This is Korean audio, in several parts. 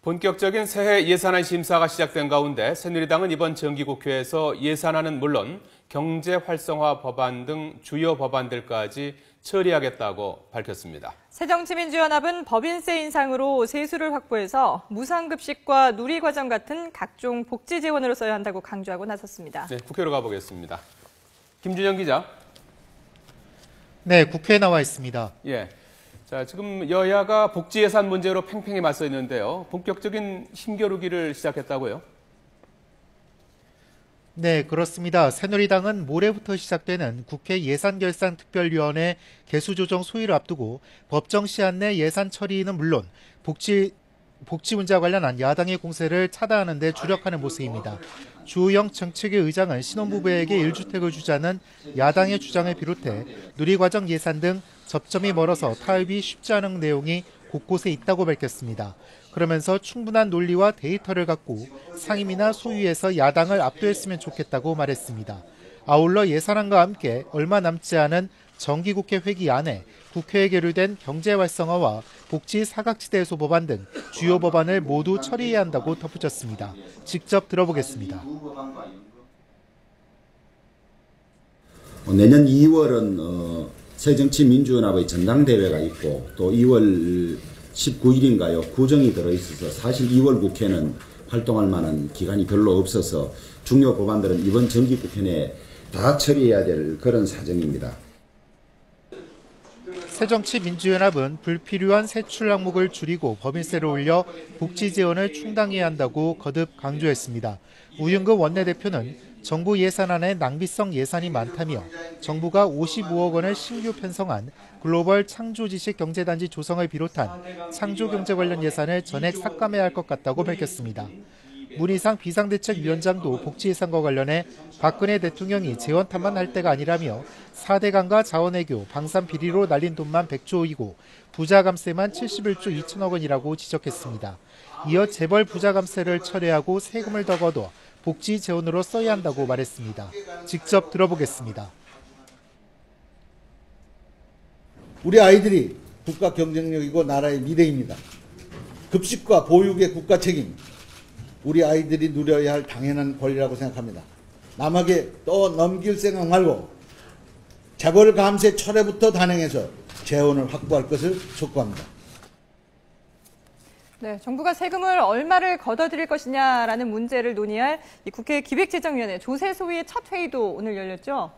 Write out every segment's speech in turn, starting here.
본격적인 새해 예산안 심사가 시작된 가운데 새누리당은 이번 정기국회에서 예산안은 물론 경제 활성화 법안 등 주요 법안들까지 처리하겠다고 밝혔습니다. 새정치민주연합은 법인세 인상으로 세수를 확보해서 무상급식과 누리과정 같은 각종 복지 재원으로 써야 한다고 강조하고 나섰습니다. 네, 국회로 가보겠습니다. 김준영 기자. 네, 국회에 나와 있습니다. 예. 자, 지금 여야가 복지 예산 문제로 팽팽히 맞서 있는데요. 본격적인 힘겨루기를 시작했다고요? 네, 그렇습니다. 새누리당은 모레부터 시작되는 국회 예산결산특별위원회 개수조정 소위를 앞두고 법정 시한 내 예산 처리는 물론 복지 문제와 관련한 야당의 공세를 차단하는 데 주력하는 모습입니다. 주호영 정책위 의장은 신혼부부에게 1주택을 주자는 야당의 주장을 비롯해 누리과정 예산 등 접점이 멀어서 타협이 쉽지 않은 내용이 곳곳에 있다고 밝혔습니다. 그러면서 충분한 논리와 데이터를 갖고 상임위나 소위에서 야당을 압도했으면 좋겠다고 말했습니다. 아울러 예산안과 함께 얼마 남지 않은 정기국회 회기 안에 국회에 계류된 경제활성화와 복지 사각지대 해소 법안 등 주요 법안을 모두 처리해야 한다고 덧붙였습니다. 직접 들어보겠습니다. 내년 2월은 새정치민주연합의 전당대회가 있고 또 2월 19일인가요? 구정이 들어있어서 사실 2월 국회는 활동할 만한 기간이 별로 없어서 중요 법안들은 이번 정기국회 내에 다 처리해야 될 그런 사정입니다. 새정치민주연합은 불필요한 세출 항목을 줄이고 법인세를 올려 복지 재원을 충당해야 한다고 거듭 강조했습니다. 우윤근 원내대표는 정부 예산안에 낭비성 예산이 많다며 정부가 55억 원을 신규 편성한 글로벌 창조지식경제단지 조성을 비롯한 창조경제 관련 예산을 전액 삭감해야 할 것 같다고 밝혔습니다. 문희상 비상대책위원장도 복지 예산과 관련해 박근혜 대통령이 재원 탓만 할 때가 아니라며 4대강과 자원외교, 방산 비리로 날린 돈만 100조이고 부자 감세만 71조 2천억 원이라고 지적했습니다. 이어 재벌 부자 감세를 철회하고 세금을 더 걷어 복지 재원으로 써야 한다고 말했습니다. 직접 들어보겠습니다. 우리 아이들이 국가 경쟁력이고 나라의 미래입니다. 급식과 보육의 국가 책임, 우리 아이들이 누려야 할 당연한 권리라고 생각합니다. 남에게 또 넘길 생각 말고 재벌 감세 철회부터 단행해서 재원을 확보할 것을 촉구합니다. 네, 정부가 세금을 얼마를 걷어들일 것이냐라는 문제를 논의할 이 국회 기획재정위원회 조세소위의 첫 회의도 오늘 열렸죠?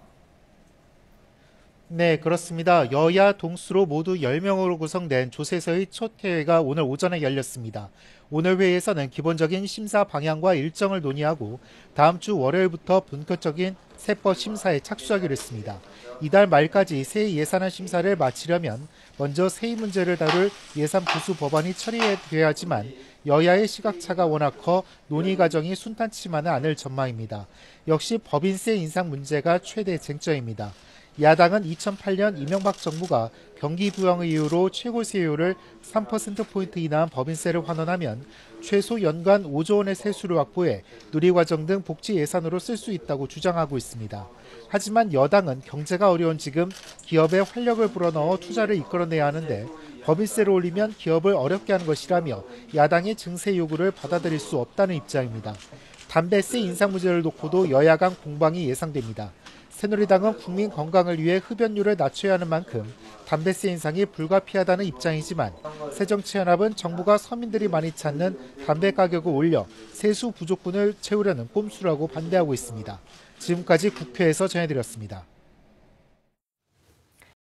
네, 그렇습니다. 여야 동수로 모두 10명으로 구성된 조세소의 첫 회의가 오늘 오전에 열렸습니다. 오늘 회의에서는 기본적인 심사 방향과 일정을 논의하고 다음 주 월요일부터 본격적인 세법 심사에 착수하기로 했습니다. 이달 말까지 새 예산안 심사를 마치려면 먼저 세입 문제를 다룰 예산 부수 법안이 처리돼야 하지만 여야의 시각차가 워낙 커 논의 과정이 순탄치만은 않을 전망입니다. 역시 법인세 인상 문제가 최대 쟁점입니다. 야당은 2008년 이명박 정부가 경기 부양의 이유로 최고세율을 3%포인트 인하한 법인세를 환원하면 최소 연간 5조 원의 세수를 확보해 누리과정 등 복지 예산으로 쓸 수 있다고 주장하고 있습니다. 하지만 여당은 경제가 어려운 지금 기업에 활력을 불어넣어 투자를 이끌어내야 하는데 법인세를 올리면 기업을 어렵게 하는 것이라며 야당의 증세 요구를 받아들일 수 없다는 입장입니다. 담배세 인상 문제를 놓고도 여야 간 공방이 예상됩니다. 새누리당은 국민 건강을 위해 흡연율을 낮춰야 하는 만큼 담배세 인상이 불가피하다는 입장이지만 새정치연합은 정부가 서민들이 많이 찾는 담배 가격을 올려 세수 부족분을 채우려는 꼼수라고 반대하고 있습니다. 지금까지 국회에서 전해드렸습니다.